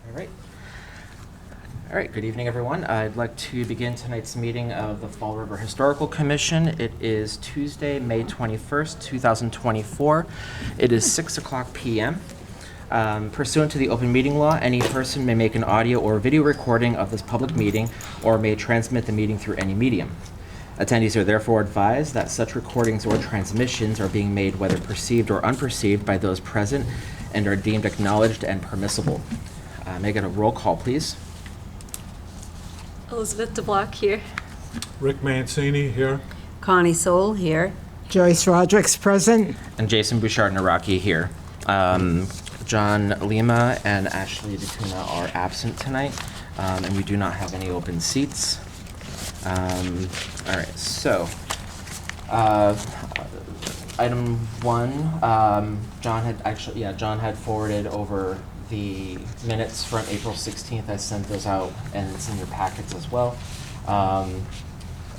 All right. All right, good evening, everyone. I'd like to begin tonight's meeting of the Fall River Historical Commission. It is Tuesday, May 21st, 2024. It is 6:00 p.m. Pursuant to the open meeting law, any person may make an audio or video recording of this public meeting or may transmit the meeting through any medium. Attendees are therefore advised that such recordings or transmissions are being made whether perceived or unperceived by those present and are deemed acknowledged and permissible. May I get a roll call, please? Elizabeth DeBlock here. Rick Mancini here. Connie Soul here. Joyce Roderick's present. And Jason Bouchard-Naraki here. John Lima and Ashley DeTuna are absent tonight, and we do not have any open seats. All right, so item one, John had forwarded over the minutes from April 16th. I sent those out, and it's in your packets as well. Are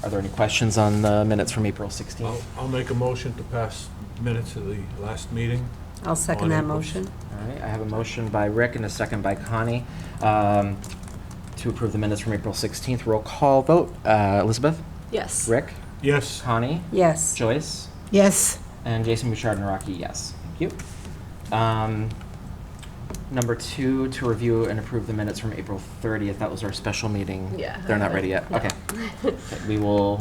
there any questions on the minutes from April 16th? I'll make a motion to pass minutes of the last meeting. I'll second that motion. All right, I have a motion by Rick and a second by Connie to approve the minutes from April 16th. Roll call vote. Elizabeth? Yes. Rick? Yes. Connie? Yes. Joyce? Yes. And Jason Bouchard-Naraki, yes. Thank you. Number two, to review and approve the minutes from April 30th. That was our special meeting. Yeah. They're not ready yet? No. Okay. Okay. We will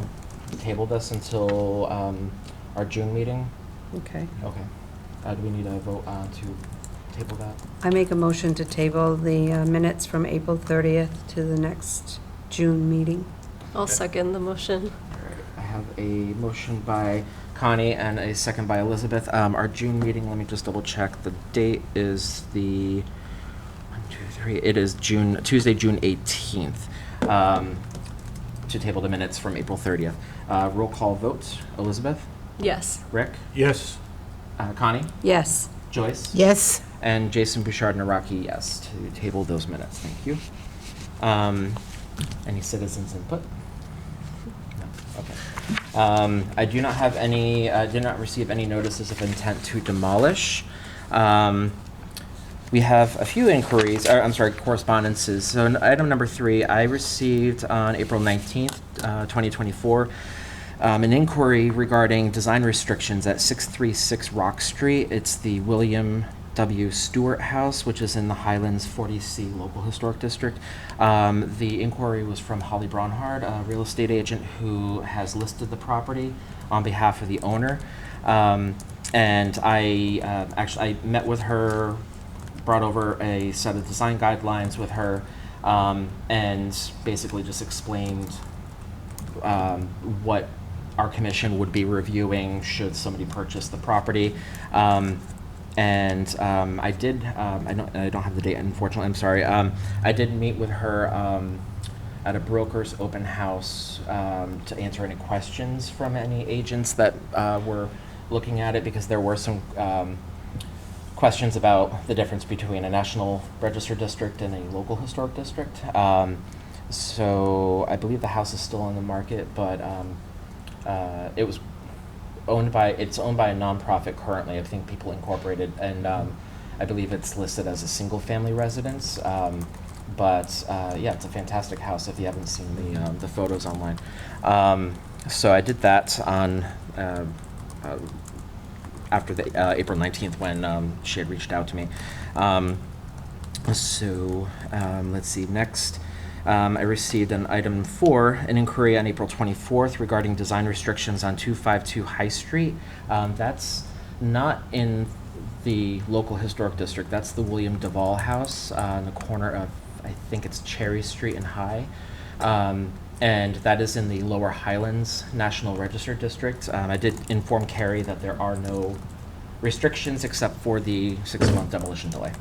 table this until our June meeting. Okay. Okay. Do we need a vote to table that? I make a motion to table the minutes from April 30th to the next June meeting. I'll second the motion. All right. I have a motion by Connie and a second by Elizabeth. Our June meeting, let me just double check. The date is the it is Tuesday, June 18th, to table the minutes from April 30th. Roll call vote. Elizabeth? Yes. Rick? Yes. Connie? Yes. Joyce? Yes. And Jason Bouchard-Naraki, yes, to table those minutes. Thank you. Any citizens input? No. Okay. I do not have any. Did not receive any notices of intent to demolish. We have a few inquiries. Correspondences. So item number 3, I received on April 19th, 2024. An inquiry regarding design restrictions at 636 Rock Street. It's the William W. Stewart House, which is in the Highlands 40C Local Historic District. The inquiry was from Holly Bronhard, a real estate agent who has listed the property on behalf of the owner. And I met with her, brought over a set of design guidelines with her, and basically just explained what our commission would be reviewing should somebody purchase the property. I did, I don't have the date, unfortunately, I'm sorry. I did meet with her at a broker's open house to answer any questions from any agents that were looking at it, because there were some questions about the difference between a National Register district and a local historic district. So I believe the house is still on the market, but it was owned by a nonprofit currently, I think People Incorporated, and I believe it's listed as a single family residence. Yeah, it's a fantastic house if you haven't seen the photos online. So I did that on after the April 19th when she had reached out to me. Let's see, next. I received an item 4, an inquiry on April 24th regarding design restrictions on 252 High Street. That's not in the local historic district. That's the William Duvall House on the corner of, I think it's Cherry Street and High. And that is in the Lower Highlands National Register District. I did inform Carrie that there are no restrictions except for the 6-month demolition delay.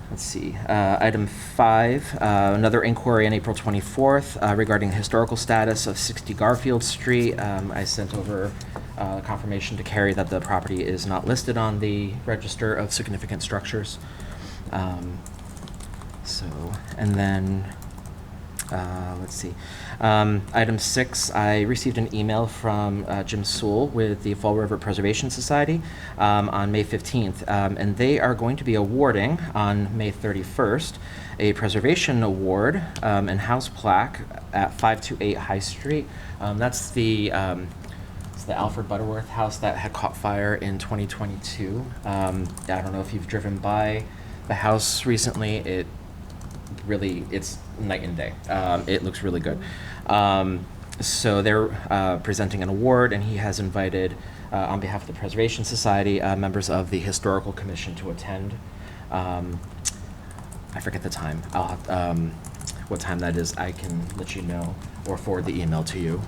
Let's see, item 5, another inquiry on April 24th regarding the historical status of 60 Garfield Street. I sent over confirmation to Carrie that the property is not listed on the Register of Significant Structures. And then Let's see. Item 6, I received an email from Jim Sewell with the Fall River Preservation Society on May 15th, and they are going to be awarding on May 31st a preservation award and house plaque at 528 High Street. That's the Alfred Butterworth house that had caught fire in 2022. I don't know if you've driven by the house recently. It's night and day. It looks really good. So they're presenting an award, and he has invited, on behalf of the Preservation Society, members of the Historical Commission to attend. I forget the time. What time that is, I can let you know or forward the email to you.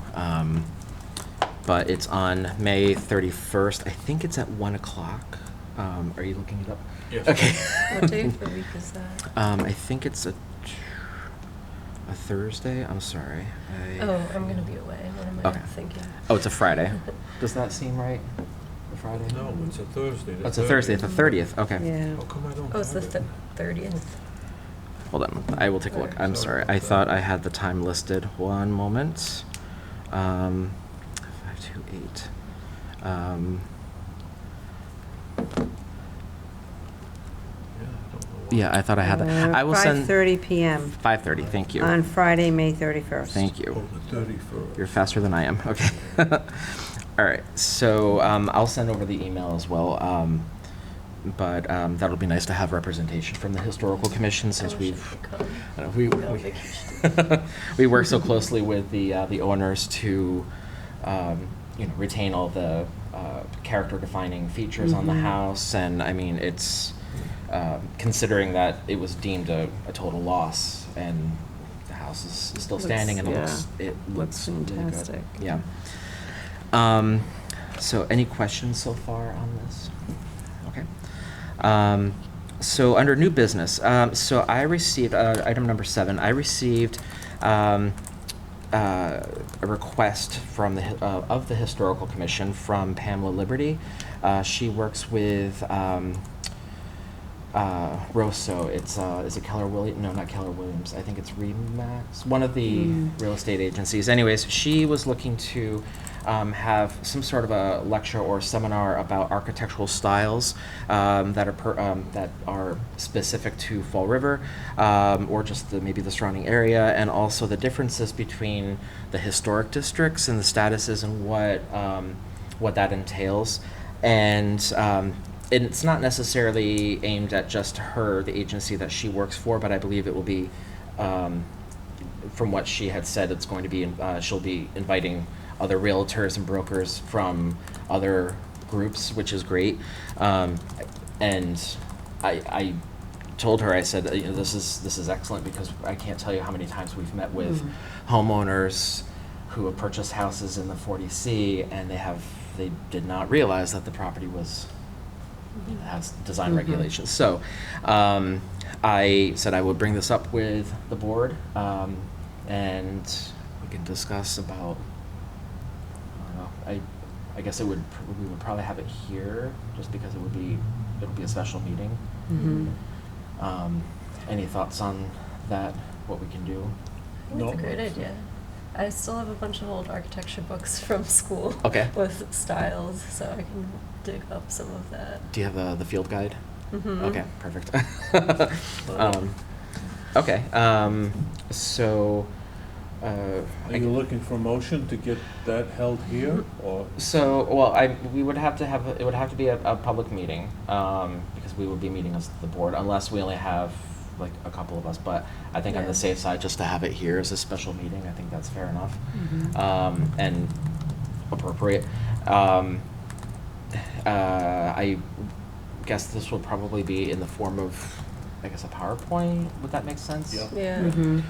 But it's on May 31st. I think it's at 1 o'clock. Are you looking it up? Yes. Okay. What day of the week is that? I think it's a Thursday. I'm sorry. Oh, I'm gonna be away. What am I Okay. thinking? Oh, it's a Friday. Does that seem right? A Friday? No, it's a Thursday. Oh, it's a Thursday. It's the 30th. Okay. Yeah. How come I don't Oh, it's the have it? 30th. Hold on. I will take a look. I'm sorry. I thought I had the time listed. One moment. 528. Yeah, I thought I had that. I will send 5:30 PM 5:30. Thank you. on Friday, May 31st. Thank Oh, you. the 31st. You're faster than I am. Okay. All right. So I'll send over the email as well. But that'll be nice to have representation from the Historical Commission since I wish I we've could come. I know, Go on vacation. we work so closely with the owners to retain all the character defining features on the Mhm. house, and I mean it's considering that it was deemed a total loss and the house is still Looks- standing and yeah. it looks really good. fantastic. Yeah. So any questions so far on this? Okay. So under new business, so I received, item number 7, I received a request from of the Historical Commission from Pamela Liberty. She works with Rosso. Is it Keller Williams? No, not Keller Williams. I think it's Remax, one of the real estate agencies. Anyways, she was looking to have some sort of a lecture or seminar about architectural styles that are specific to Fall River, or just maybe the surrounding area, and also the differences between the historic districts and the statuses and what that entails. And it's not necessarily aimed at just her, the agency that she works for, but I believe it will be, from what she had said, it's going to be, she'll be inviting other realtors and brokers from other groups, which is great. And I told her, I said, this is excellent because I can't tell you how many times we've met with homeowners who have purchased houses in the 40C and they did not realize that the property has design regulations. So I said I would bring this up with the board, and we can discuss about, I don't know, I guess we would probably have it here just because it'll be a special meeting. Mhm. Any thoughts on that, what we can do? I think it's a great idea. I still have a bunch of old architecture books from school. Okay. With styles, so I can dig up some of that. Do you have the field guide? Mhm. Okay, perfect. Okay, so, Are you looking for a motion to get that held here, or? so, well, it would have to be a public meeting, because we would be meeting as the board, unless we only have like a couple of us, but I think on Yeah. the safe side, just to have it here as a special meeting, I think that's fair enough. And appropriate. I guess this will probably be in the form of, I guess, a PowerPoint. Would that make sense? Yeah. Yeah. Mhm.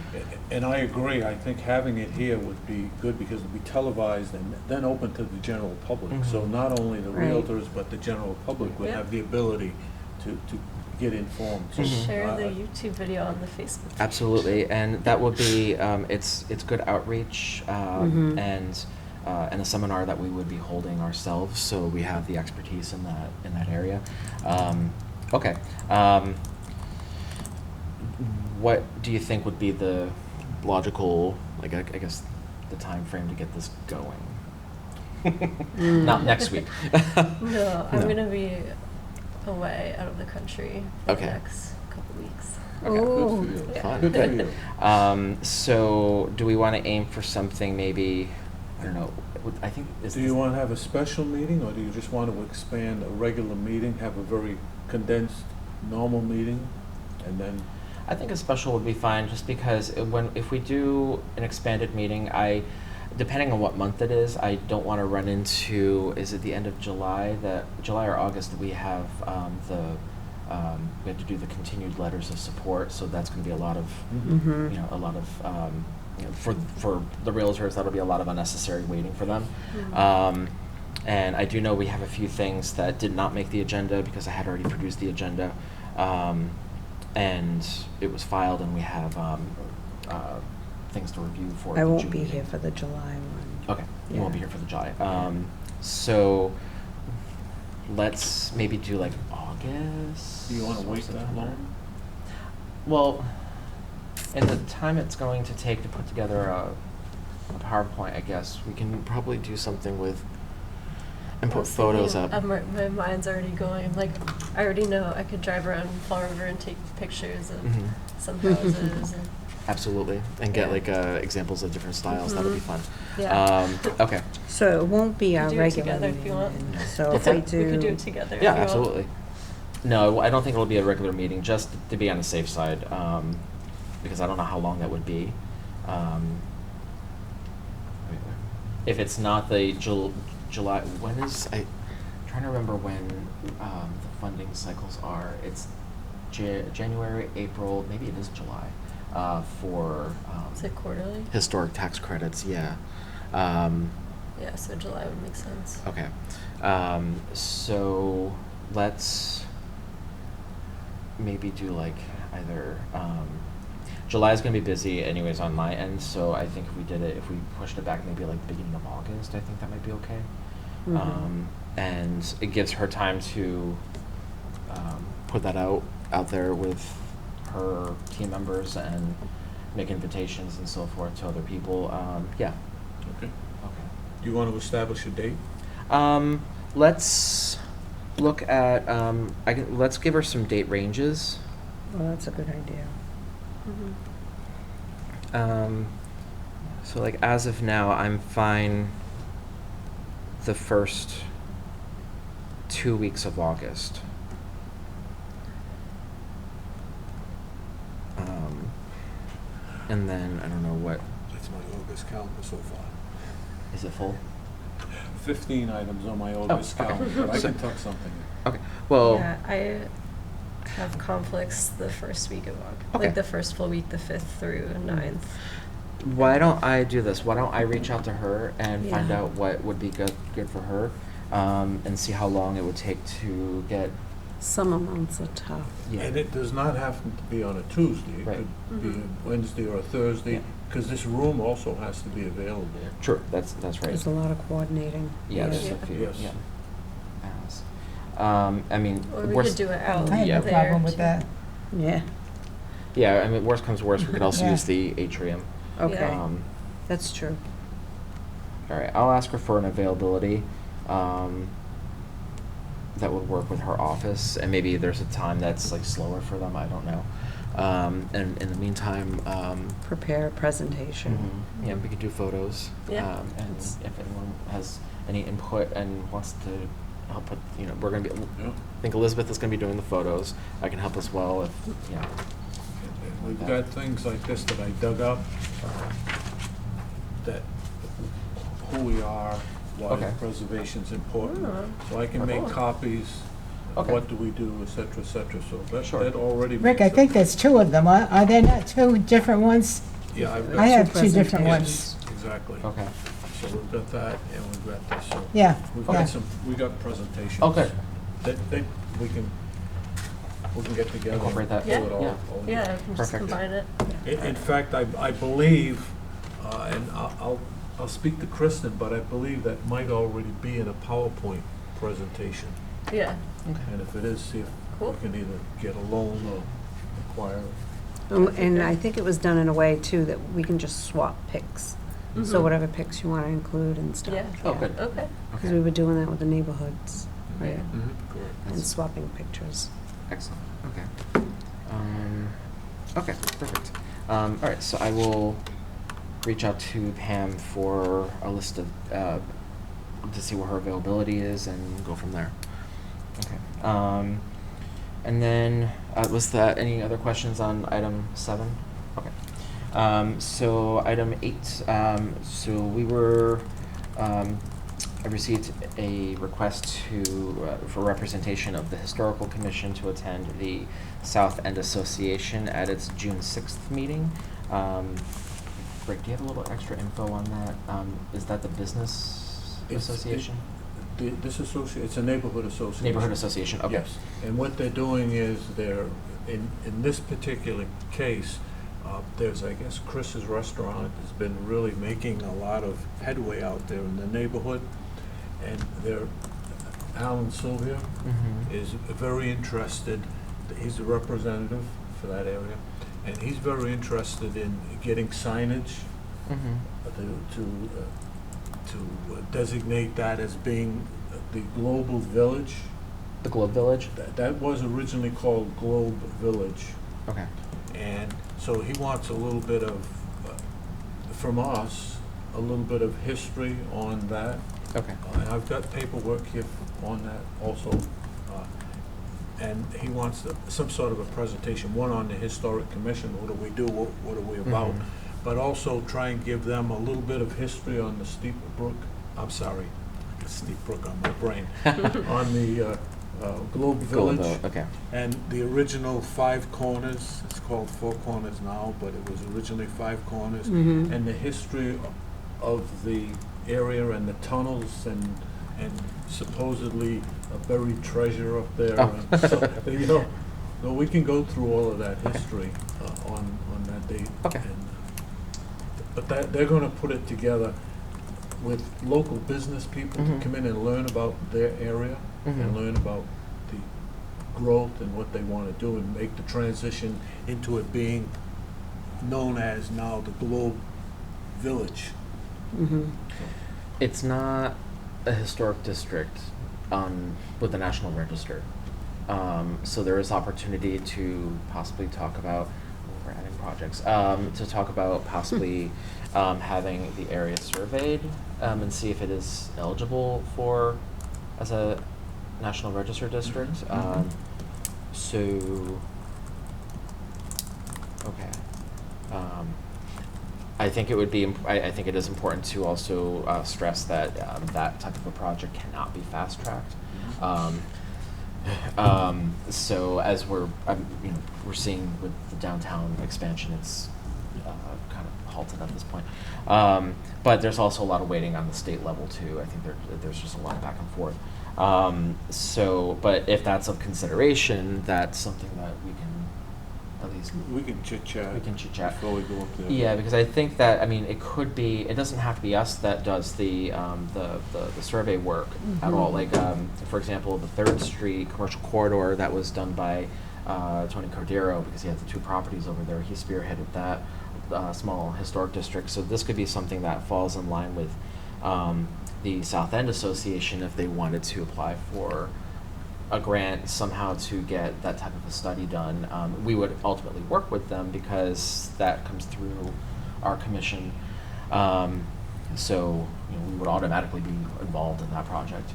And I agree, I think having it here would be good because it'd be televised and then open to the general public. So Mhm. not only the Right. realtors, but the general public would Yep. have the ability to get informed. So, Mhm. Share the I- YouTube video on the Facebook page. Absolutely, and that would be, it's good outreach, Mhm. and a seminar that we would be holding ourselves, so we have the expertise in that area. Okay, what do you think would be the logical, like, I guess, the time frame to get this going? Not next week. No, I'm No. gonna be away out of the country for Okay. the next couple weeks. Okay. Oh, Good for you. Yeah. Fun. Good for Good. you. So do we want to aim for something maybe, I don't know, I think, Do you want to have a special meeting, or do you just want to expand a regular meeting, have a very condensed, normal meeting, and then, I think a special would be fine, just because if we do an expanded meeting, depending on what month it is, I don't want to run into, is it the end of July, July or August, we have we have to do the continued letters of support, so that's going to be a lot of, mhm. for the realtors, that'll be a lot of unnecessary waiting for them. Mhm. And I do know we have a few things that did not make the agenda because I had already produced the agenda. And it was filed, and we have things to review for I the won't June be meeting. here for the July one. Okay, you won't be Yeah. here for the July. So let's maybe do like August. do you want to wait or that September. long? Well, and the time it's going to take to put together a PowerPoint, I guess, we can probably do something with, and I put was photos thinking, up. My mind's already going. I'm like, I already know I could drive around Fall River and take pictures of Mhm. some houses. And, Absolutely, and get Yeah. like examples of different styles, that'll be Mhm. fun. yeah. Okay, So it won't be our do it regular together if meeting you want. then. So What's if we that? do. We could do it together. if yeah, you want. absolutely. No, I don't think it'll be a regular meeting, just to be on the safe side, because I don't know how long that would be. If it's not the July, when is, I'm trying to remember when the funding cycles are. It's January, April, maybe it is July, for Is it quarterly? historic tax credits, yeah. Yeah, so July would make sense. Okay, so let's maybe do like either, July's gonna be busy anyways on my end, so I think if we pushed it back maybe like beginning of August, I think that might be okay. Mhm. And it gives her time to, put that out there with her team members and make invitations and so forth to other people, yeah, Okay. okay. Do you want to establish a date? Let's look at, let's give her some date ranges. Well, that's a good idea. Mhm. So like as of now, I'm fine the first 2 weeks of August. And then, I don't know what, That's my August calendar so far. is it full? 15 items on my August okay. calendar, but I So- can tuck something in. Okay, well. Yeah, I have conflicts the first week of August. Okay. Like the first full week, the 5th through 9th. Why don't I do this? Why don't I reach out to her and find Yeah. out what would be good for her, and see how long it would take to get. Summer months are tough. Yeah. And it does not have to be on a Tuesday. It Right. could be Mhm. a Wednesday or a Thursday, Yeah. because this room also has to be available. True. That's right. There's a lot of coordinating. Yeah, there's Yeah. a few. Yes. Yeah. I mean, Or we worst. could do it out I have Yeah. no there. problem with too. that. Yeah, Yeah, I mean, worst comes to worst, we could also Yeah. use the atrium. okay, Yeah. that's true. All right, I'll ask her for an availability that would work with her office, and maybe there's a time that's like slower for them. I don't know. And in the meantime, Prepare a presentation. yeah, we could do photos. Yeah. And if anyone has any input and wants to help put, we're gonna be. Yeah. I think Elizabeth is gonna be doing the photos. I can help as well if, yeah. We've got things like this that I dug up, that who we are, why Okay. preservation's important. Oh. So I can make Cool. copies, Okay. what do we do, et cetera, so that, Sure. that already. Rick, I makes think it- there's two of them. Are there not two different ones? Yeah, I've I got, have Two two different presentations. ones. exactly. Okay. So we've got that, and we've got this, so. Yeah, We've yeah. got we got presentations. Okay. That we can get together. and Incorporate that. pull it all- Yeah. all Yeah, I can just Perfect. combine it. In fact, I believe, and I'll speak to Kristen, but I believe that might already be in a PowerPoint presentation. Yeah. Okay. And if it is, see if Cool. we can either get a loan or acquire. And I think it was done in a way too that we can just swap pics. So Mhm. whatever pics you want to include and stuff. Yeah. Oh, good. Okay. Because we were doing that with the neighborhoods, right? Mhm, correct. And That's swapping pictures. excellent. Okay. Okay, perfect. All right, so I will reach out to Pam for a list of, to see what her availability is and go from there. Okay. And then, was that any other questions on item 7? Okay. So item 8, so we were, I received a request for representation of the Historical Commission to attend the South End Association at its June 6th meeting. Rick, do you have a little extra info on that? Is that the business association? It's a neighborhood association. Neighborhood association, okay. Yes, and what they're doing is in this particular case, there's, I guess, Chris's Restaurant has been really making a lot of headway out there in the neighborhood. And Alan Sylvia Mm-hmm. is very interested, he's the representative for that area, and he's very interested in getting signage Mm-hmm. to designate that as being the Global Village. The Globe Village? That was originally called Globe Village. Okay. And so he wants a little bit of, from us, a little bit of history on that. Okay. And I've got paperwork here on that also. And he wants some sort of a presentation, one on the Historic Commission, what do we do, what are we about? Mhm. But also try and give them a little bit of history on the Steep Brook, I'm sorry, Steep Brook on my brain, on the Globe Village. Okay. And the original 5 corners, it's called 4 corners now, but it was originally 5 corners. Mhm. And the history of the area and the tunnels and supposedly a buried treasure up there. Oh. And so, you know, no, we can go through all of that history on that date. Okay. But they're gonna put it together with local business people Mhm. to come in and learn about their area Mhm. and learn about the growth and what they wanna do and make the transition into it being known as now the Globe Village. Mhm. It's not a historic district with the National Register. So there is opportunity to possibly talk about, we're adding projects, to talk about possibly having the area surveyed and see if it is eligible as a National Register district. Mhm. So, okay. I think it would be, I think it is important to also stress that that type of a project cannot be fast-tracked. So as we're seeing with the downtown expansion, it's kind of halted at this point. But there's also a lot of waiting on the state level too. I think there's just a lot of back and forth. But if that's of consideration, that's something that we can at least We can chit-chat. We can chit-chat. Before we go up there. Yeah, because I think that, I mean, it doesn't have to be us that does the survey work at all. Like, for example, the 3rd Street commercial corridor that was done by Tony Cordero, because he has the 2 properties over there, he spearheaded that small historic district. So this could be something that falls in line with the South End Association if they wanted to apply for a grant somehow to get that type of a study done. We would ultimately work with them because that comes through our commission. So we would automatically be involved in that project.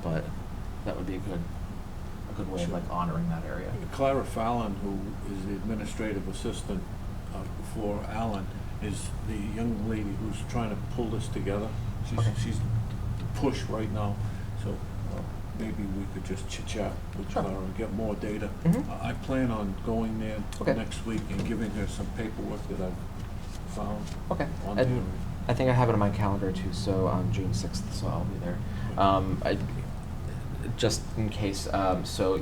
But that would be a good way of like honoring that area. Clara Fallon, who is the administrative assistant for Alan, is the young lady who's trying to pull this together. Okay. She's the push right now, so maybe we could just chit-chat with Sure. Clara and get more data. Mhm. I plan on going there Okay. next week and giving her some paperwork that I've found Okay. on there. And I think I have it on my calendar too, so on June 6th, so I'll be there. Just in case, so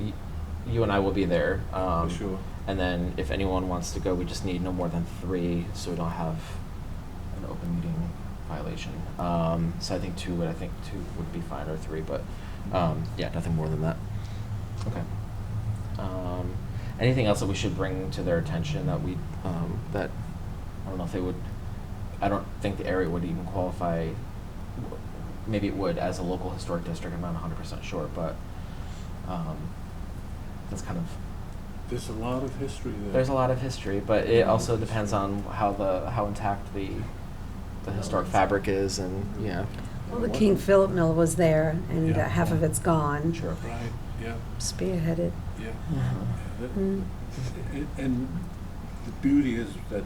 you and I will be there. For sure. And then if anyone wants to go, we just need no more than 3, so we don't have an open meeting violation. So I think 2 would be fine, or 3, but yeah, nothing more than that. Okay. Anything else that we should bring to their attention that that, I don't know if they would, I don't think the area would even qualify, maybe it would as a local historic district, I'm not 100% sure, but that's kind of, There's a lot of history there. there's a lot of history, but it also depends on how intact the historic fabric is, and, yeah. Well, the King Philip Mill was there, and Yeah. half of it's gone. Sure. Right, yeah, Spearheaded. yeah. Mhm. Mm. And the beauty is that,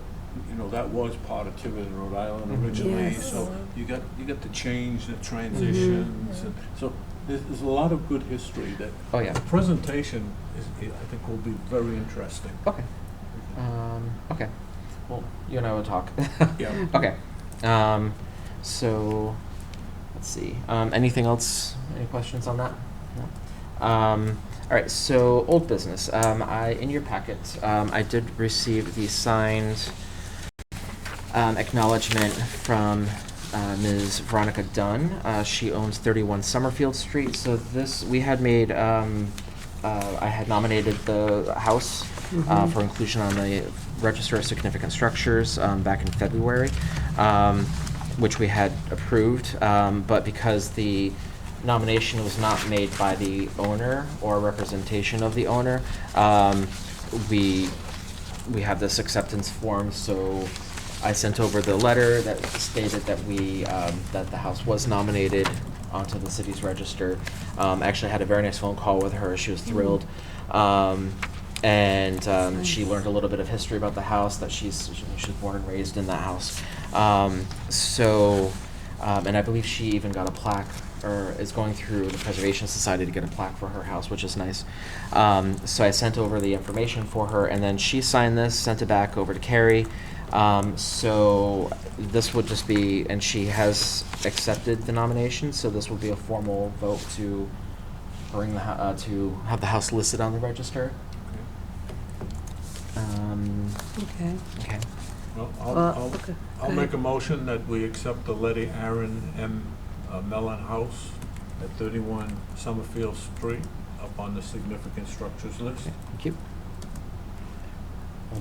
you know, that was part of Tiverton, Rhode Island Mhm. originally, Yes. so you got the change, the transitions, Mhm. and so there's a lot of good history that. Oh, yeah. The presentation I think will be very interesting. Okay. Okay. Well, you and I will talk. Yeah. Okay. So, let's see. Anything else? Any questions on that? No. All right. So, old business. In your packet, I did receive the signed acknowledgement from Ms. Veronica Dunn. She owns 31 Summerfield Street. So we had made. I had nominated the house for inclusion on the Register of Significant Structures back in February, which we had approved. But because the nomination was not made by the owner or representation of the owner, we have this acceptance form. So I sent over the letter that stated that that the house was nominated onto the city's register. I actually had a very nice phone call with her. She was thrilled. She learned a little bit of history about the house, that she was born and raised in that house. And I believe she even got a plaque, or is going through the Preservation Society to get a plaque for her house, which is nice. So I sent over the information for her, and then she signed this, sent it back over to Carrie. So this would just be, and she has accepted the nomination, so this will be a formal vote to bring to have the house listed on the register. Okay. Okay. Well, Well, okay. I'll Go make ahead. a motion that we accept the Letty Aaron M. Mellon House at 31 Summerfield Street up on the significant structures list. Thank you.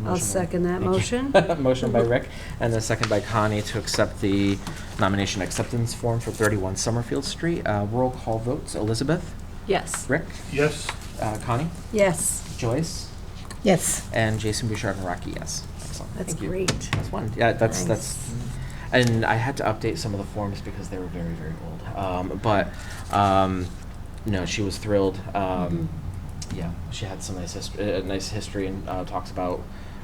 I'll second that motion. Motion by Rick, and a second by Connie to accept the nomination acceptance form for 31 Summerfield Street. Roll call votes. Elizabeth? Yes. Rick? Yes, Connie? Yes, Joyce? Yes. And Jason Bouchard Naraki, yes. Excellent. that's Thank you. great. That's one. Yeah, that's Nice. and I had to update some of the forms because they were very, very old. No, she was thrilled. Yeah, she had some nice history, and talks about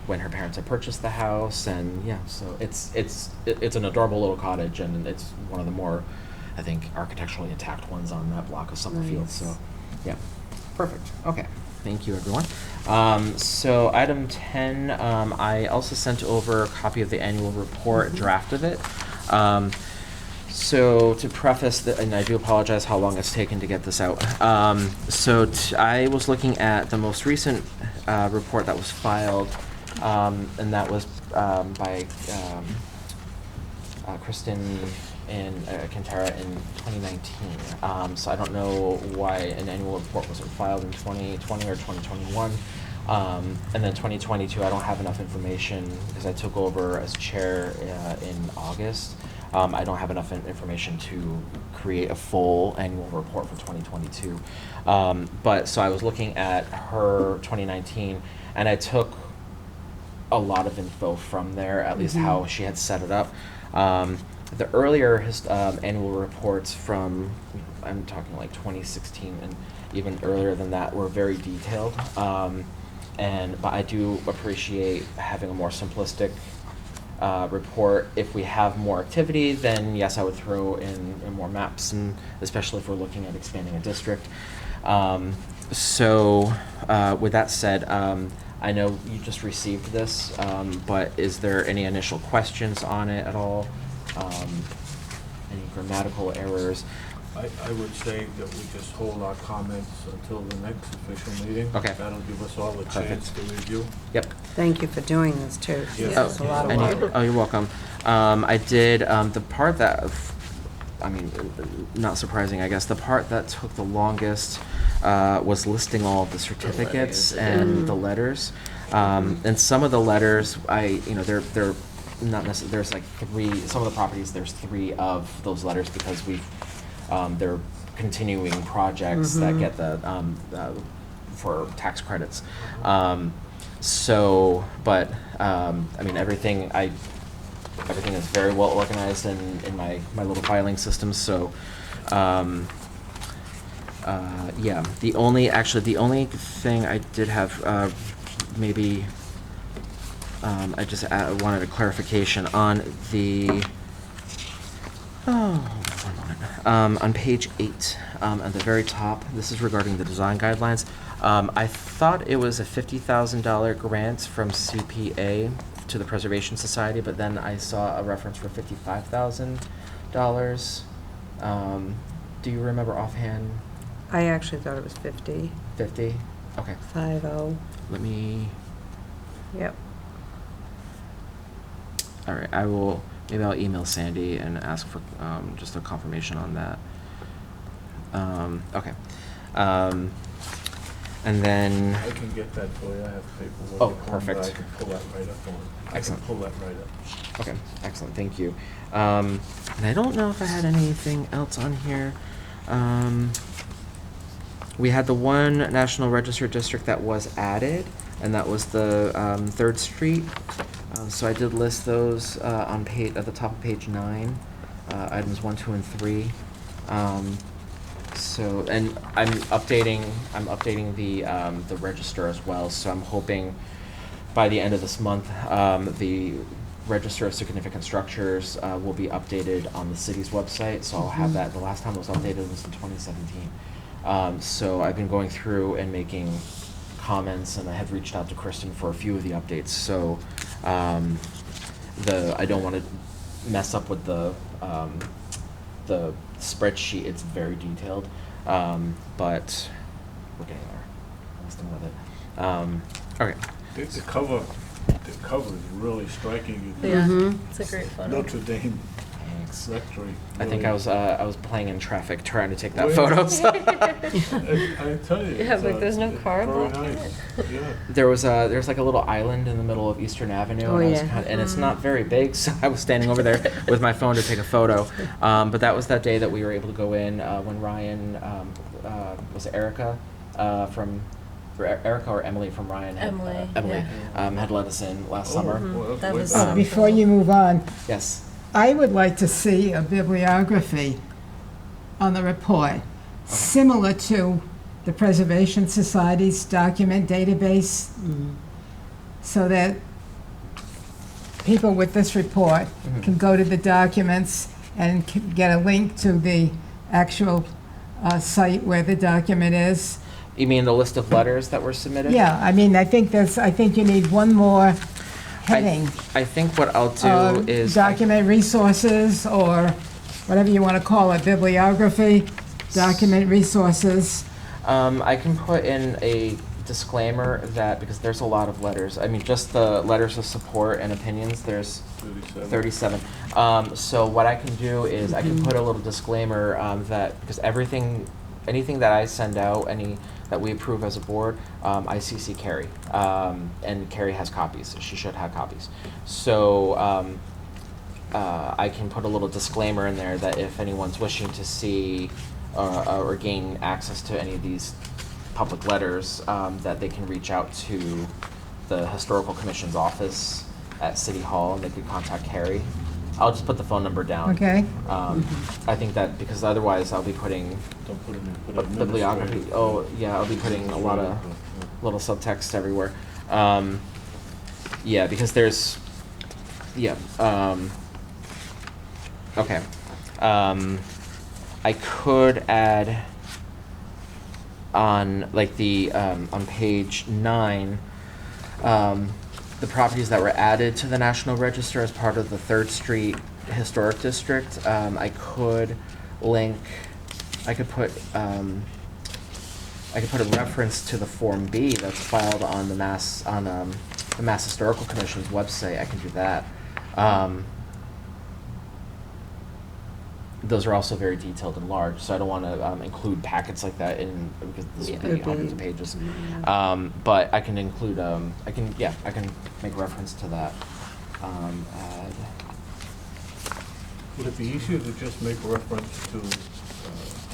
when her parents had purchased the house, and yeah, so it's an adorable little cottage, and it's one of the more, I think, architecturally intact ones on that block of Summerfield. Nice. So, yeah, perfect. Okay, thank you, everyone. So item 10, I also sent over a copy of the annual report, draft of it. So to preface, and I do apologize how long it's taken to get this out. I was looking at the most recent report that was filed, and that was by Kristen and Kintara in 2019. So I don't know why an annual report wasn't filed in 2020 or 2021. And then 2022, I don't have enough information because I took over as chair in August. I don't have enough information to create a full annual report for 2022. So I was looking at her 2019, and I took a lot of info from there, at least how she had set it up. The earlier annual reports from, I'm talking like 2016 and even earlier than that, were very detailed. But I do appreciate having a more simplistic report. If we have more activity, then yes, I would throw in more maps, and especially if we're looking at expanding a district. With that said, I know you just received this, but is there any initial questions on it at all? Any grammatical errors? I would say that we just hold our comments until the next official meeting. Okay. That'll give us all a Perfect. chance to review. Yep. Thank you for doing this, too. Yes. It's a lot of and work. you're welcome. I did the part that I mean, not surprising, I guess. The part that took the longest was listing all of the certificates and the letters. And some of the letters, they're not necessarily, there's like three, some of the properties, there's three of those letters because they're continuing projects that get for tax credits. Everything is very well organized in my little filing system, so, yeah. The only thing I did have, maybe, I just wanted a clarification on the, one moment. On page 8, at the very top, this is regarding the design guidelines. I thought it was a $50,000 grant from CPA to the Preservation Society, but then I saw a reference for $55,000. Do you remember offhand? I actually thought it was 50. 50? Okay. 50. Let me, Yep. all right, maybe I'll email Sandy and ask for just a confirmation on that. Okay. And then, I can get that for you, I have paperwork. Oh, at home, but perfect. I can pull that right up on. Excellent. I can pull that right up. okay, excellent, thank you. And I don't know if I had anything else on here. We had the one National Register district that was added, and that was the 3rd Street. So I did list those at the top of page 9, items 1, 2, and 3. So, and I'm updating the register as well. So I'm hoping by the end of this month, the Register of Significant Structures will be updated on the city's website. So I'll have that. The last time it was updated was in 2017. So I've been going through and making comments, and I have reached out to Kristen for a few of the updates. So I don't want to mess up with the spreadsheet. It's very detailed, but we're getting there. I'm sticking with it. Okay. The cover is really striking. Yeah, Mhm. it's a great photo. Notre Dame Thanks. Rectory. I think really- I was playing in traffic trying to take that Oh, yeah. photo. So. I tell you. Yeah, it's, like, there's no it's car very blocking nice. Yeah. There's like a little island in the middle of Eastern Avenue, Oh, and, I was yeah. and it's not very big, so I was standing over there with my phone to take a photo. But that was that day that we were able to go in when Ryan, was it Erica, Erica or Emily from Ryan? Emily, Emily yeah. Had let us in last Oh, summer. well, that's That way was, better. Before you move on, Yes. I would like to see a bibliography on the report, similar to the Preservation Society's document database, so that people with this report can go to the documents and get a link to the actual site where the document is. You mean the list of letters that were submitted? Yeah, I mean, I think you need one more heading. I think what I'll do is Document resources, or whatever you want to call it, bibliography, document resources. I can put in a disclaimer that, because there's a lot of letters, I mean, just the letters of support and opinions, there's 37. So what I can do is I can put a little disclaimer that, because anything that I send out, that we approve as a board, I CC Carrie, and Carrie has copies. She should have copies. So I can put a little disclaimer in there that if anyone's wishing to see or gain access to any of these public letters, that they can reach out to the Historical Commission's office at City Hall, and they could contact Carrie. I'll just put the phone number down. Okay. I think that, because otherwise I'll be putting Don't put it in, put a bibliography. administrative. Oh, yeah, I'll be putting a lot of little subtext everywhere. Yeah, because there's, yeah, okay. I could add on, like, on page 9, the properties that were added to the National Register as part of the 3rd Street Historic District. I could put a reference to the Form B that's filed on the Mass Historical Commission's website. I can do that. those are also very detailed and large, so I don't want to include packets like that in, because this would Yeah. be hundreds of pages. But I can include, I can make reference to that. Add. Would it be easier to just make reference to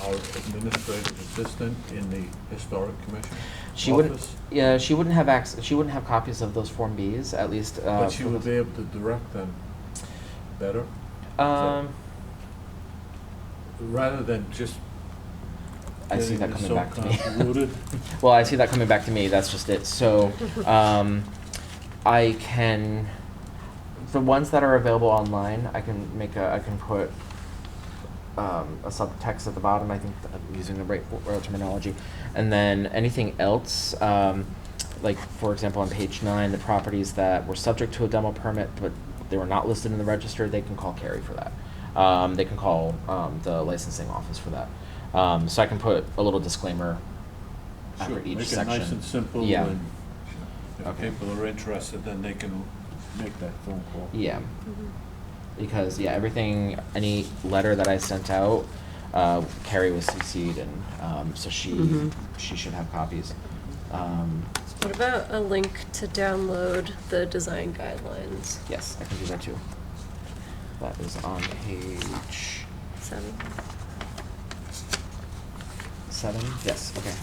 our administrative assistant in the historic commission She wouldn't, office? yeah, she wouldn't have she wouldn't have copies of those Form Bs, at least. But she for would the- be able to direct them better, Um, rather than just I see that getting coming it back so to me. convoluted. Well, I see that coming back to me, that's just it. So, I can, the ones that are available online, I can put a subtext at the bottom, I think I'm using the right terminology. And then anything else, like for example on page 9, the properties that were subject to a demo permit but they were not listed in the register, they can call Carrie for that. They can call the licensing office for that. So I can put a little disclaimer after Sure, each make it section. nice and simple, Yeah. and if Okay. people are interested, then they can make that phone call. Yeah, Mhm. because everything, any letter that I sent out, Carrie was CC'd, and so Mhm. she should have copies. What about a link to download the design guidelines? Yes, I can do that too. That is on page 7. 7. Yes. Okay.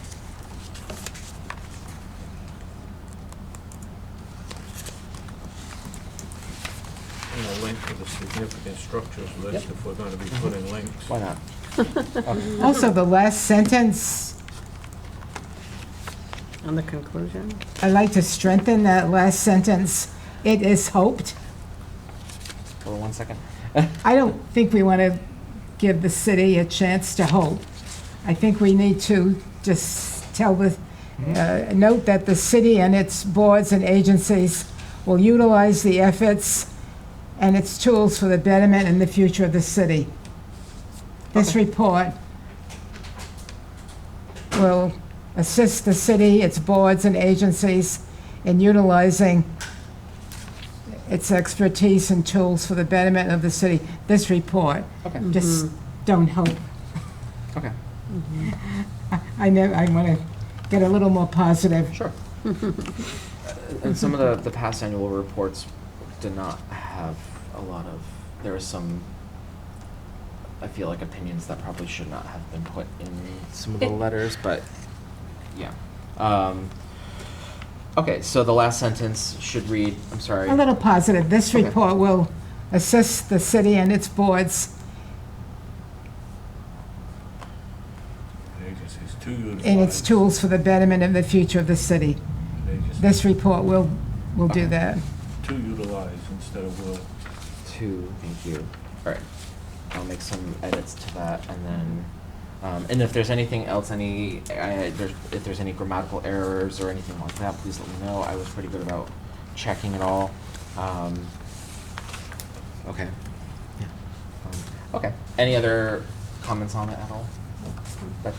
And a link to the significant structures list, Yep. if we're gonna be Mhm. putting links. Why not? Okay. Also, the last sentence, On the conclusion? I'd like to strengthen that last sentence. It is hoped. Hold on 1 second. I don't think we want to give the city a chance to hope. I think we need to just tell the, note that the city and its boards and agencies will utilize the efforts and its tools for the betterment and the future of the city. This Okay. report will assist the city, its boards and agencies in utilizing its expertise and tools for the betterment of the city. This report, Okay. just don't hope. Okay. I know, I want to get a little more positive. Sure. And some of the past annual reports did not have a lot of, there was some, I feel like opinions that probably should not have been put in some of the letters, but, yeah. Okay, so the last sentence should read, I'm sorry. A little positive. This Okay. report will assist the city and its boards Agencies to utilize. in its tools for the betterment of the future of the city. Agencies This report will do Okay. that. to utilize instead of will. 2, thank you. All right, I'll make some edits to that, and then, and if there's anything else, if there's any grammatical errors or anything like that, please let me know. I was pretty good about checking it all. Okay. Yeah. Okay. Any other comments on it at all?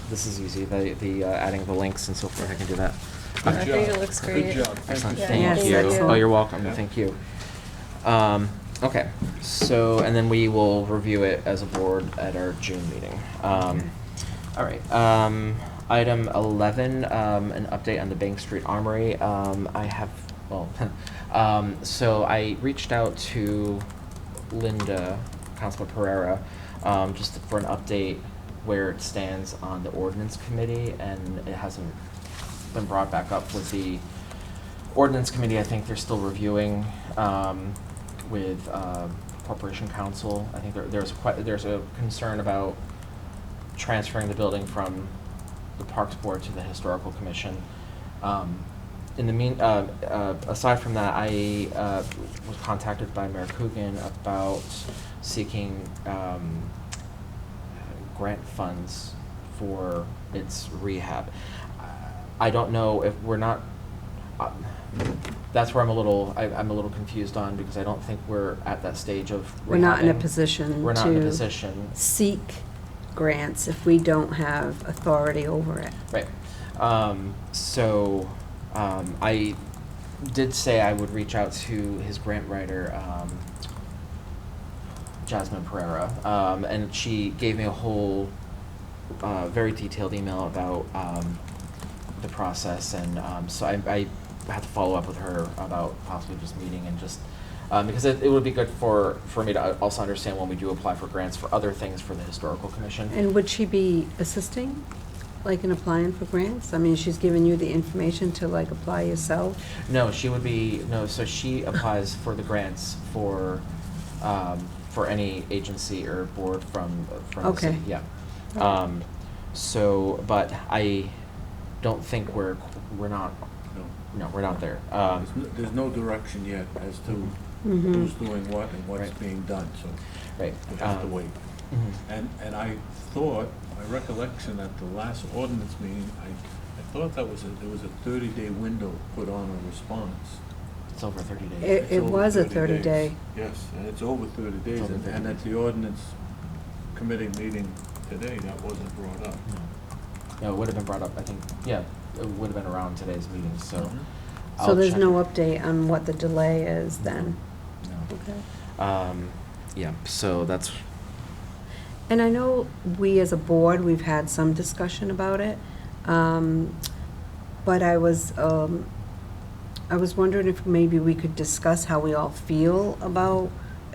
This is easy. The adding the links and so forth. I can do that. I Good think job. it looks Good great. job. Excellent. Yeah, Thank Yes, you. excellent. Oh, you're welcome. Yeah. Thank you. Okay. So, and then we will review it as a board at our June meeting. All right. Item 11, an update on the Bank Street Armory. I have, well, so I reached out to Linda, Councilor Pereira, just for an update where it stands on the ordinance committee, and it hasn't been brought back up with the ordinance committee. I think they're still reviewing with Corporation Council. I think there's a concern about transferring the building from the Parks Board to the Historical Commission. Aside from that, I was contacted by Mayor Coogan about seeking grant funds for its rehab. I don't know if we're not, that's where I'm a little confused on, because I don't think we're at that stage of rehabbing. We're not in a position We're not in a to position. seek grants if we don't have authority over it. Right. I did say I would reach out to his grant writer, Jasmine Pereira, and she gave me a whole, very detailed email about the process, and so I had to follow up with her about possibly just meeting and just, because it would be good for me to also understand when we do apply for grants for other things for the Historical Commission. And would she be assisting, like in applying for grants? I mean, she's giving you the information to like apply yourself? No, she would be, no, so she applies for the grants for any agency or board from the Okay. city, yeah. So, but I don't think we're not, No. no, we're not there. There's no direction yet as to Mhm. who's doing what and what's Right. being done, so Right. we have to wait. Mhm. And I thought, my recollection at the last ordinance meeting, I thought there was a 30-day window put on a response. It's over 30 days. It It's over was a 30 days. 30-day. Yes, and it's over 30 days, over and 30 and at days. the ordinance committee meeting today, that wasn't brought up. No, it would have been brought up, I think, yeah, it would have been around today's meeting, so. Mhm. So I'll there's check no it. update on what the delay is then? No. Okay. Yeah, so that's, And I know we as a board, we've had some discussion about it, but I was wondering if maybe we could discuss how we all feel about,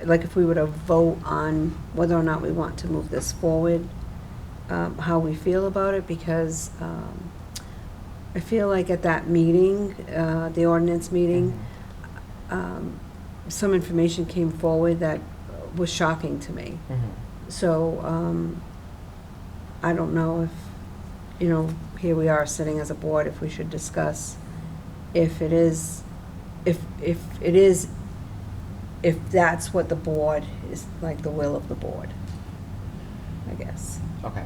like if we were to vote on whether or not we want to move this forward, how we feel about it, because I feel like at that meeting, the ordinance meeting, some information came forward that was shocking to me. So, I don't know if, you know, here we are sitting as a board, if we should discuss if it is, if that's what the board is, like the will of the board, I guess. okay.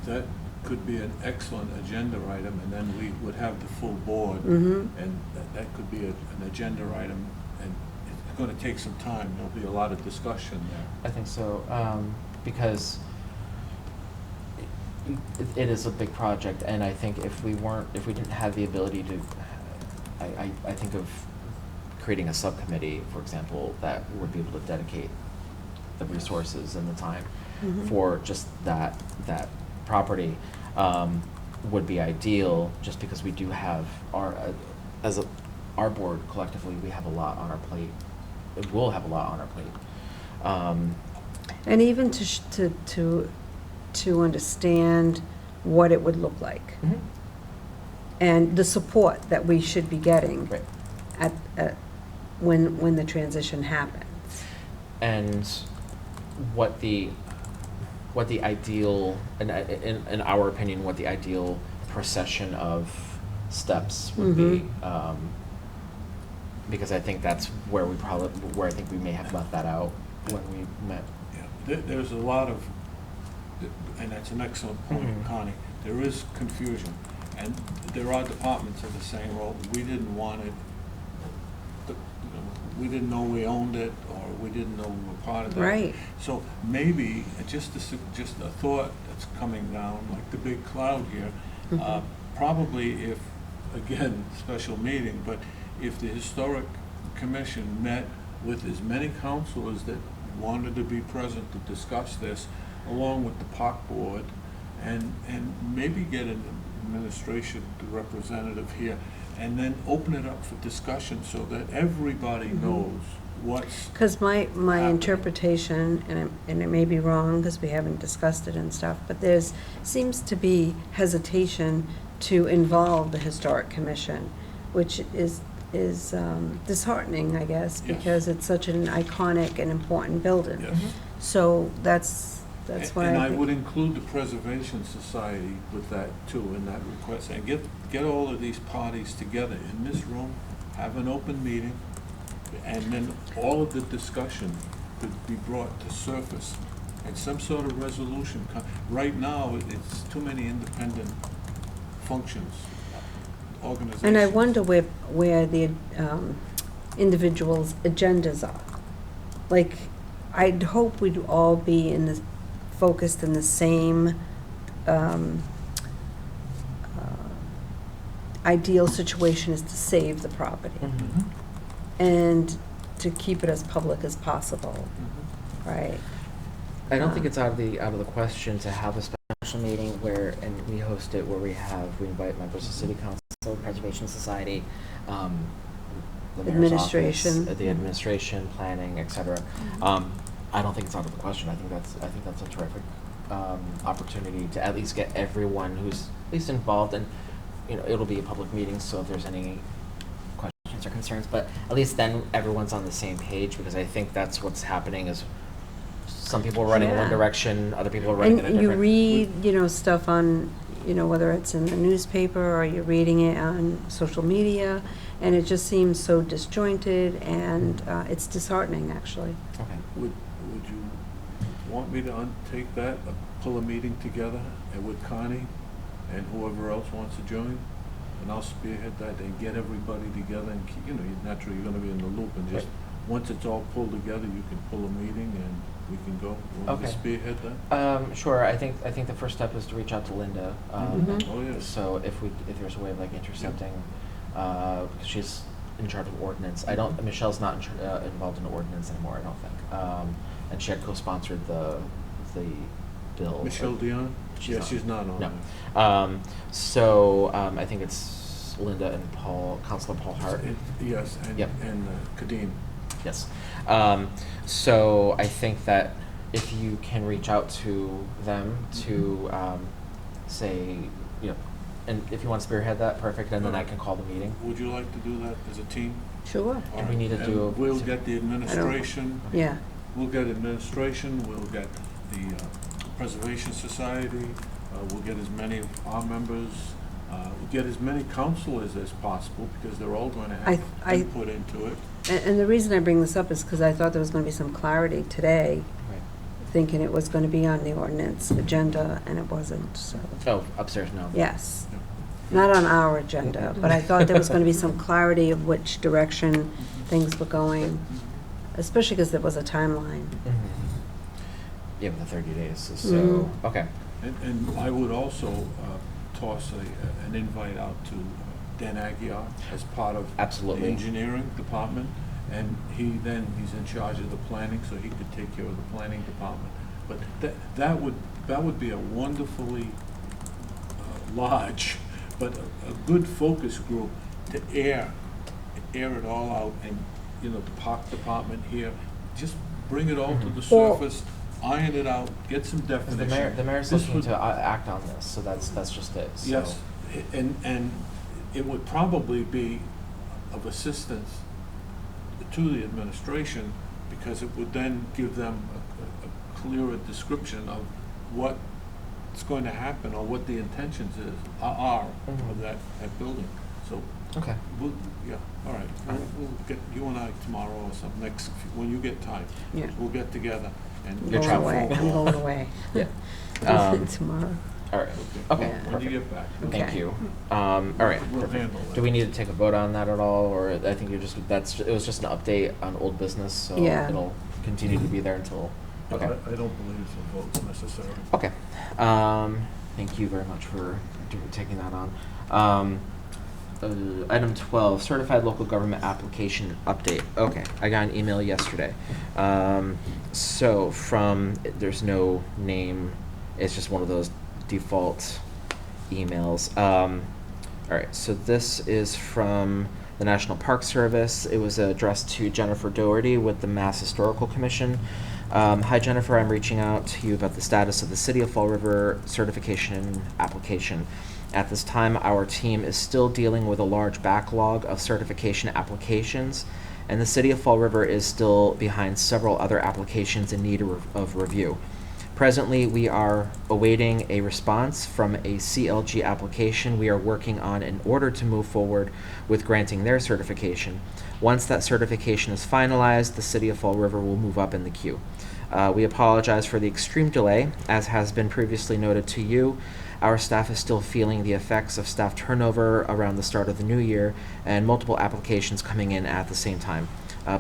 That could be an excellent agenda item, and then we would have the full board. Mm-hmm. And that could be an agenda item, and it's gonna take some time, there'll be a lot of discussion there. I think so, because it is a big project, and I think if we didn't have the ability to, I think of creating a subcommittee, for example, that would be able to dedicate the resources and the time Mhm. for just that property, would be ideal, just because we do have our board collectively, we have a lot on our plate. It will have a lot on our plate. And even to understand what it would look like, and the support that we should be getting Right. at when the transition happens. And what the ideal, in our opinion, what the ideal procession of steps would be, because I think that's where I think we may have left that out when we met. Yeah, there's a lot of, and that's an excellent point, Mhm. Connie, there is confusion, and there are departments that are saying, well, we didn't want it, we didn't know we owned it, or we didn't know we were part of that. Right. So maybe, just a thought that's coming down, like the big cloud here, Mhm. probably if, again, special meeting, but if the Historic Commission met with as many counselors that wanted to be present to discuss this, along with the park board, and maybe get an administration representative here, and then open it up for discussion so that everybody Mhm. knows what's. Because my happening. interpretation, and it may be wrong because we haven't discussed it and stuff, but seems to be hesitation to involve the Historic Commission, which is disheartening, I guess, Yes. because it's such an iconic and important building. Yes. So that's why And I think- would include the Preservation Society with that too, in that request, and get all of these parties together in this room, have an open meeting, and then all of the discussion could be brought to surface, and some sort of resolution. Right now, it's too many independent functions, organizations. And I wonder where the individuals' agendas are. Like, I'd hope we'd all be focused in the same ideal situation is to save the property. Mm-hmm. And to keep it as public as possible, right? I don't think it's out of the question to have a special meeting where, and we host it where we invite members of City Council, Preservation Society, the mayor's office, Administration. the administration, planning, et cetera. I don't think it's out of the question. I think that's a terrific opportunity to at least get everyone who's at least involved, and it'll be a public meeting, so if there's any questions or concerns, but at least then everyone's on the same page, because I think that's what's happening is some people are running in one Yeah. direction, other people are running in a And different. you read, stuff on, whether it's in the newspaper or you're reading it on social media, and it just seems so disjointed, and it's disheartening, actually. Okay. Would you want me to undertake that, pull a meeting together and with Connie and whoever else wants to join? And I'll spearhead that and get everybody together and, naturally, you're gonna be in the loop, and just, once it's all pulled together, you can pull a meeting and we can go. You want me to Okay. spearhead that? Sure. I think the first step is to reach out to Linda. Mhm. Oh, yes. So if there's a way of intercepting, because she's in charge of ordinance. Michelle's not involved in the ordinance anymore, I don't think. And she had co-sponsored the bill. Michelle Dion? She's Yeah, not. she's not on No. there. So I think it's Linda and Councilor Paul Hart. Yes, and Yep. Kadeem. Yes. So I think that if you can reach out to them to say, and if you want to spearhead that, perfect, and then I can call the meeting. Would you like to do that as a team? Sure. And we All right. need to do a- We'll get the administration, Yeah. we'll get administration, we'll get the Preservation Society, we'll get as many of our members, we'll get as many counselors as possible, because they're all going to have I- input into it. And the reason I bring this up is because I thought there was going to be some clarity today, Right. thinking it was going to be on the ordinance agenda, and it wasn't, so, Oh, upstairs, no. yes. Not on our agenda, but I thought there was going to be some clarity of which direction things were going, especially because there was a timeline. Mhm. Yeah, with the 30 days, so, Mhm. okay. And I would also toss an invite out to Dan Aguirre as part of the Absolutely. engineering department, and he's in charge of the planning, so he could take care of the planning department. But that would be a wonderfully large, but a good focus group to air it all out, and, the park department here, just bring it all to the Well- surface, iron it out, get some The definition. mayor's This looking would- to act on this, so that's just it. So. Yes, and it would probably be of assistance to the administration, because it would then give them a clearer description of what's going to happen, or what the intentions are Mhm. of that building. So, Okay. all right, we'll get, you and I tomorrow or something, when you get time, Yeah. we'll get together and. I'm You're going traveling. away. I'm going away. Yeah. Tomorrow. All right. Okay. Yeah. When you Perfect. get back. Thank Okay. you. All right. We'll Perfect. handle that. Do we need to take a vote on that at all, or I think it was just an update on old business, so Yeah. it'll continue to be there until. Okay. I don't believe the vote's necessary. Okay. Thank you very much for taking that on. Item 12, certified local government application update. Okay, I got an email yesterday. So there's no name, it's just one of those default emails. All right, so this is from the National Park Service. It was addressed to Jennifer Doherty with the Mass Historical Commission. Hi Jennifer, I'm reaching out to you about the status of the City of Fall River certification application. At this time, our team is still dealing with a large backlog of certification applications, and the City of Fall River is still behind several other applications in need of review. Presently, we are awaiting a response from a CLG application we are working on in order to move forward with granting their certification. Once that certification is finalized, the City of Fall River will move up in the queue. We apologize for the extreme delay. As has been previously noted to you, our staff is still feeling the effects of staff turnover around the start of the new year and multiple applications coming in at the same time.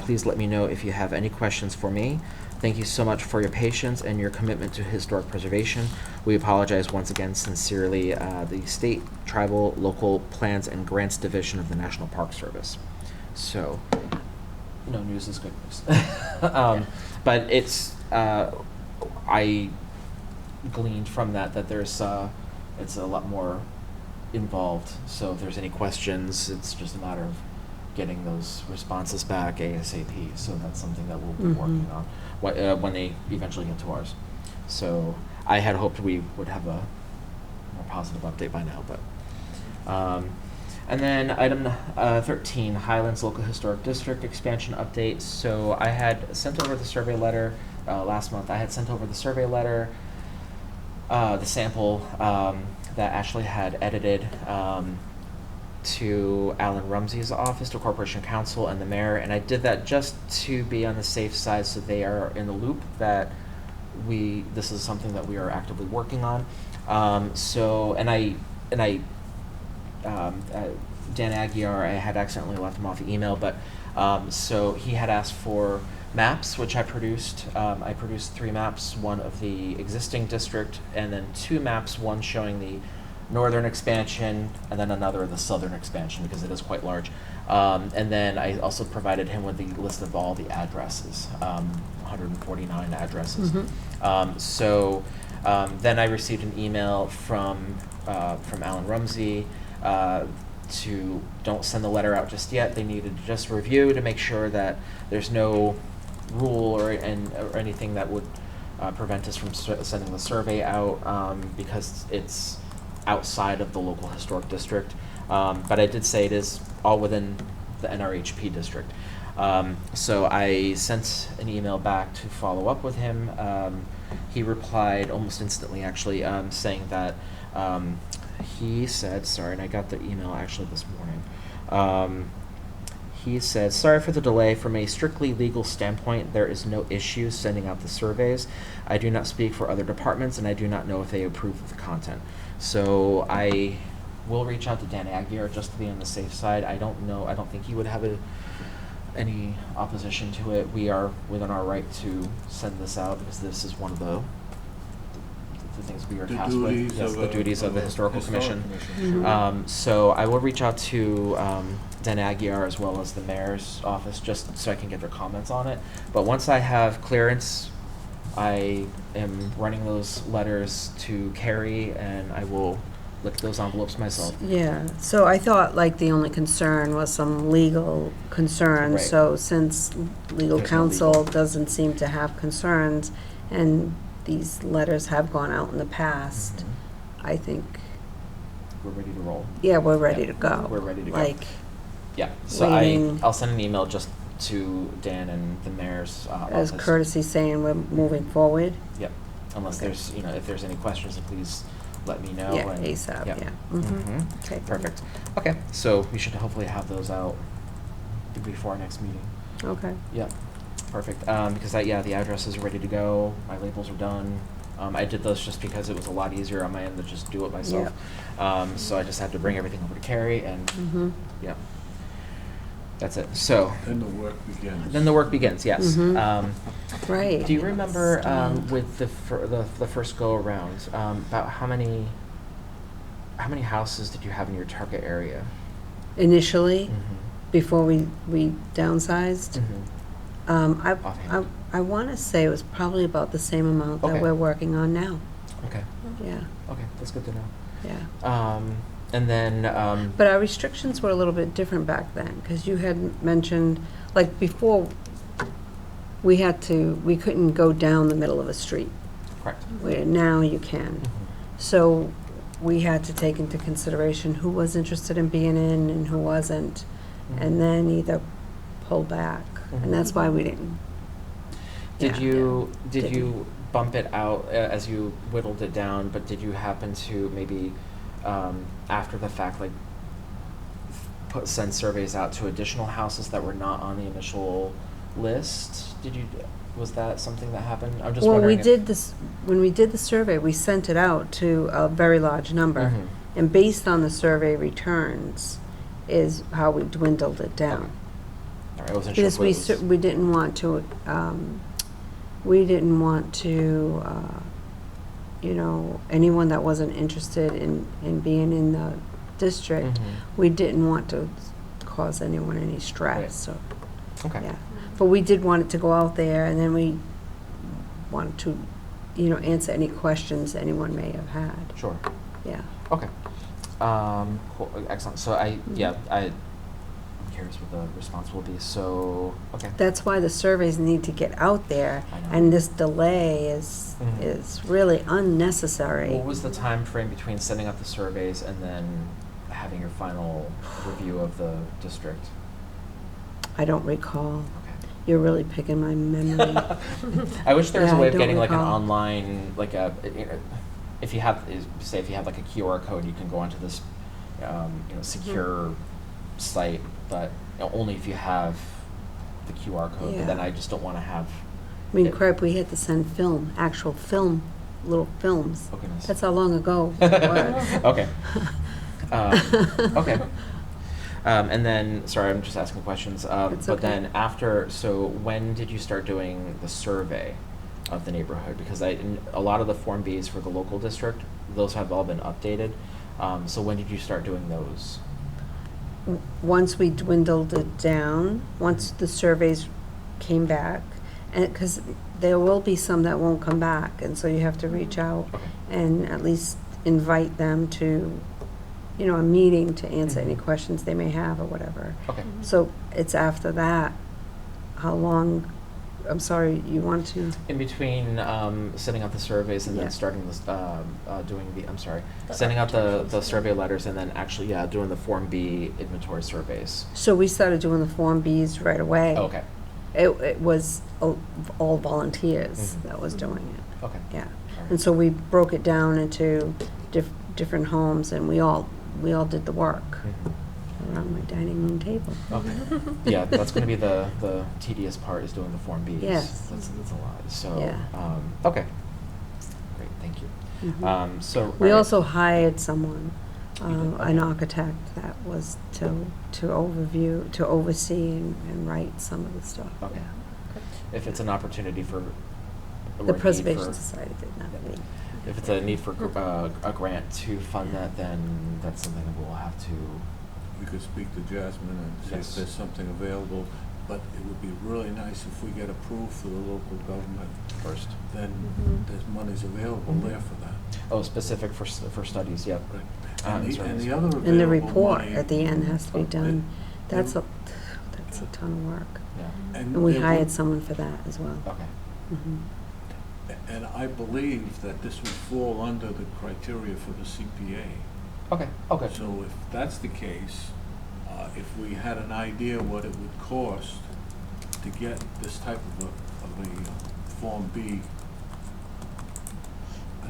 Please let me know if you have any questions for me. Thank you so much for your patience and your commitment to historic preservation. We apologize once again sincerely, the State, Tribal, Local Plans and Grants Division of the National Park Service. So, no news is good news. But it's, I gleaned from that there's, it's a lot more involved. So if there's any questions, it's just a matter of getting those responses back ASAP. So that's something that we'll be working on when they eventually get to ours. So I had hoped we would have a more positive update by now, but. And then item 13, Highlands Local Historic District expansion update. So I had sent over the survey letter last month. I had sent over the survey letter, the sample that Ashley had edited to Alan Rumsey's office, to Corporation Counsel, and the mayor. And I did that just to be on the safe side, so they are in the loop that this is something that we are actively working on. Dan Aguirre, I had accidentally left him off the email, but so he had asked for maps, which I produced. I produced 3 maps, one of the existing district, and then 2 maps, one showing the northern expansion, and then another of the southern expansion, because it is quite large. And then I also provided him with the list of all the addresses, 149 addresses. Then I received an email from Alan Rumsey to don't send the letter out just yet. They needed to just review to make sure that there's no rule or anything that would prevent us from sending the survey out because it's outside of the local historic district. But I did say it is all within the NRHP district. So I sent an email back to follow up with him. He replied almost instantly, actually, saying that he said, sorry, and I got the email actually this morning. He said, sorry for the delay. From a strictly legal standpoint, there is no issue sending out the surveys. I do not speak for other departments, and I do not know if they approve of the content. So I will reach out to Dan Aguirre just to be on the safe side. I don't know. I don't think he would have any opposition to it. We are within our right to send this out because this is one of the things we are tasked with. Yes, the duties of the Historical Commission. So I will reach out to Dan Aguirre as well as the mayor's office just so I can get their comments on it. But once I have clearance, I am running those letters to Carrie, and I will lick those envelopes myself. Yeah, so I thought like the only concern was some legal concerns. Right. So since legal There's no counsel legal. doesn't seem to have concerns, and these letters have gone out in the past, I think, We're ready to roll. yeah, we're ready Yeah, to go. we're ready to go. Like, Yeah, so waiting. I'll send an email just to Dan and the mayor's as office. courtesy saying we're moving forward. Yep, unless Okay. there's, if there's any questions, then please let me know. Yeah, and- ASAP, yep. yeah. Mhm. Okay. Perfect. Okay, so we should hopefully have those out before our next meeting. Okay. Yep, perfect. Because the addresses are ready to go, my labels are done. I did those just because it was a lot easier on my end to just do it myself. So I just had to bring everything over to Carrie and, Mm-hmm. yeah. That's it. So, Then the work begins. then the work begins, yes. Mhm. Right. Do you remember Understand. with the first go around about how many houses did you have in your target area? Initially, Mm-hmm. before we downsized, I Offhand. want to say it was probably about the same amount that Okay. we're working on now. Okay. Yeah, Okay, that's good to know. yeah. And then But our restrictions were a little bit different back then, because you had mentioned, like, before, we couldn't go down the middle of a street, correct. where now you can. So we had to take into consideration who was interested in being in and who wasn't, and then either pull back. And that's why we didn't. Did yeah, you didn't. bump it out as you whittled it down? But did you happen to maybe after the fact, like send surveys out to additional houses that were not on the initial list? Was that something that happened? I'm just Well, wondering. we did this, when we did the survey, we sent it out to a very large number. Mhm. And based on the survey returns is how we dwindled it down. All right, I wasn't sure Because if it was. we didn't want to, anyone that wasn't interested in being in the district, Mhm. we didn't want to cause anyone any stress, so. Okay. Yeah, but we did want it to go out there, and then we wanted to, answer any questions anyone may have had, Sure. yeah. Okay. Cool. Excellent. So I'm curious what the response will be. So, okay. That's why the surveys need to get out there, I know. and this delay is really unnecessary. What was the time frame between sending out the surveys and then having your final review of the district? I don't recall. Okay. You're really picking my memory. I wish there was Yeah, a I way of don't getting like an recall. online, like if you have, say if you have like a QR code, you can go onto this, secure site, but only if you have the QR code. But then Yeah. I just don't want to have. I mean, it- crap, we had to send actual film, little films. Oh goodness. That's how long ago it was. Okay. Okay. And then, sorry, I'm just asking questions. It's But okay. then so when did you start doing the survey of the neighborhood? Because a lot of the Form Bs for the local district, those have all been updated. So when did you start doing those? Once we dwindled it down, once the surveys came back, and, because there will be some that won't come back, and so you have to reach out Okay. and at least invite them to, a meeting to answer any Mhm. questions they may have or whatever. Okay. So it's after that, how long, I'm sorry, you want to? In between sending out the surveys and Yeah. then starting this, doing The sending out the architectural survey letters and then actually, doing the Form B inventory surveys. So we started doing the Form Bs right away. Oh, okay. It was all volunteers Mhm. that was doing it, Okay. yeah. All right. And so we broke it down into different homes, and we all did the work Mhm. around my dining room table. Okay. Yeah, that's going to be the tedious part is doing the Form Bs. Yes. That's a lot. So, Yeah. Okay. Great, thank you. Mhm. So. We all right. also hired someone, You did? an Okay. architect that was to oversee and write some of the stuff. Okay. yeah. If it's an opportunity for. or a The need Preservation for- Society did not Yep. me. If it's a need for a grant to fund that, then that's something that we'll have to. We could speak to Jasmine and see Yes. if there's something available, but it would be really nice if we get approved for the local government First. then Mhm. there's monies available Mhm. there for that. Oh, specific for studies, yep. Right. And And surveys. the other available And the report money- at the end has to be done. That's Yeah. a ton of work. Yeah, And we it hired would- someone for that as well. okay. Mhm. And I believe that this would fall under the criteria for the CPA. Okay, okay. So if that's the case, if we had an idea what it would cost to get this type of a Form B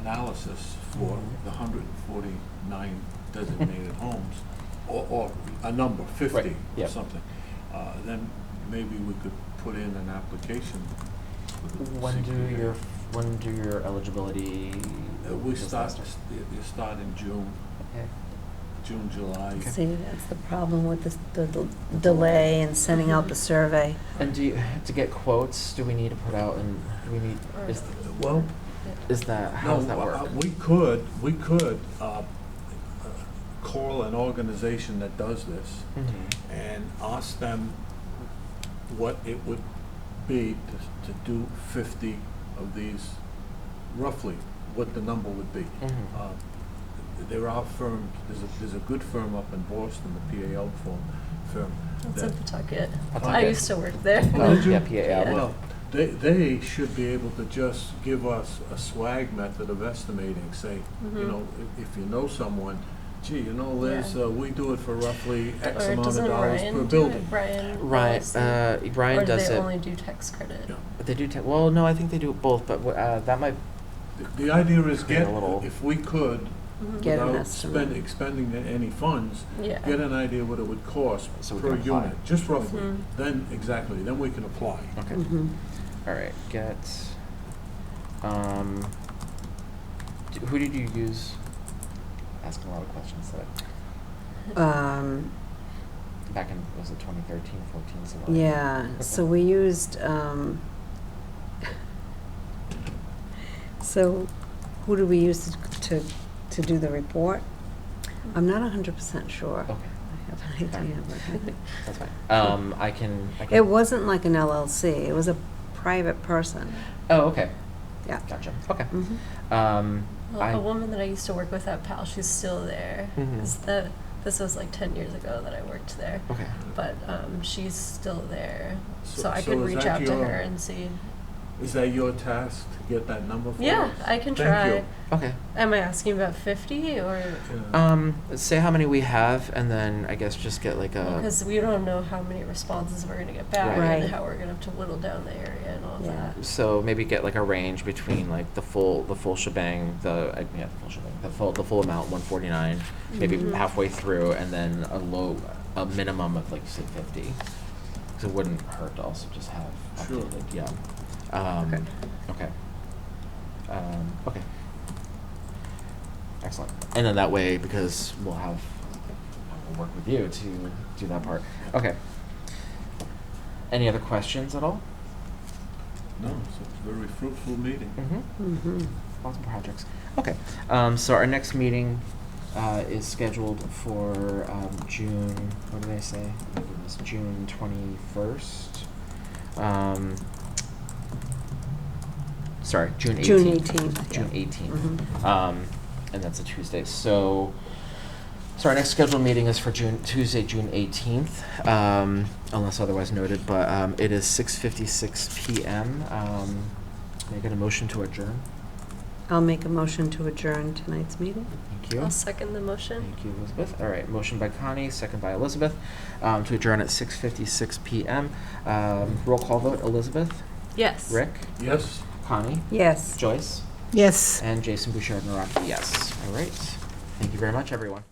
analysis for Mhm. the 149 designated homes, or a number, 50 Right, or yep. something, then maybe we could put in an application for the When CPA. do your eligibility? We does that start, you start in June, Okay. July. See, that's the problem with the delay in sending out the survey. And to get quotes, do we need to put out and do we need, is, Well, is that, how does that no, work? we could call an organization that does this Mhm. and ask them what it would be to do 50 of these, roughly what the number would be. Mhm. There are firms, there's a good firm up in Boston, the PAL firm. It's that- in Pawtucket. Pawtucket. I used to work there. Oh, Did you? yeah, PAL. Well, they should be able to just give us a swag method of estimating, say, you Mhm. know, if you know someone, gee, you know, Liz, Yeah. We do it for roughly X Or amount of doesn't dollars Ryan per do it? building. Brian. Right, Wallace? Brian Or do does they it. only do tax credit? Yeah. They do, well, no, I think they do both, but that might, The idea is Create a get, little- if we could, Mhm. Get an without estimate. expending any funds, Yeah. get an idea what it would cost So we per can apply. unit, just roughly. Mhm. Then, exactly, then we can apply. okay. Mhm. All right, who did you use? Asking a lot of questions back in, was it 2013, 14, something like that? Yeah, so we used, so who do we use to do the report? I'm not 100% sure. Okay. I have Tonight's meeting. That's fine. I can. It wasn't like an LLC, it was a private person. Oh, okay. Yeah. Gotcha. Okay. Mhm. Well, I- a woman that I used to work with at PAL, she's still there. Mhm. This was like 10 years ago that I worked there, Okay. but she's still there. So- So I so could is reach that out to your- her and see. Is that your task to get that number for us? Yeah, I can Thank try. you. Okay. Am I asking about 50 or? Yeah. Say how many we have, and then I guess just get like a. Because we don't know how many responses we're gonna get back Right. and how we're gonna have to whittle down the area and all of Yeah. that. So maybe get like a range between like the full shebang, the full shebang, the full amount, 149, maybe Mhm. halfway through, and then a minimum of like say 50. Because it wouldn't hurt to also just have Sure. updated, yeah. Okay. Okay. Okay. Excellent. And then that way, because we'll work with you to do that part. Okay. Any other questions at all? No, it's a very fruitful meeting. Mm-hmm. Mhm. Lots of projects. Okay. So our next meeting is scheduled for June. What did I say? Oh my goodness, June 21st. Sorry, June 18th. June 18th, June yeah. 18th. Mhm. And that's a Tuesday. So our next scheduled meeting is for Tuesday, June 18th, unless otherwise noted. But it is 6:56 p.m. May I get a motion to adjourn? I'll make a motion to adjourn tonight's meeting. Thank you. I'll second the motion. Thank you, Elizabeth. All right, motion by Connie, second by Elizabeth, to adjourn at 6:56 p.m. Roll call vote, Elizabeth, Yes. Rick, Yes? Connie, Yes. Joyce, Yes. and Jason Bouchard Naraki, yes. All right. Thank you very much, everyone.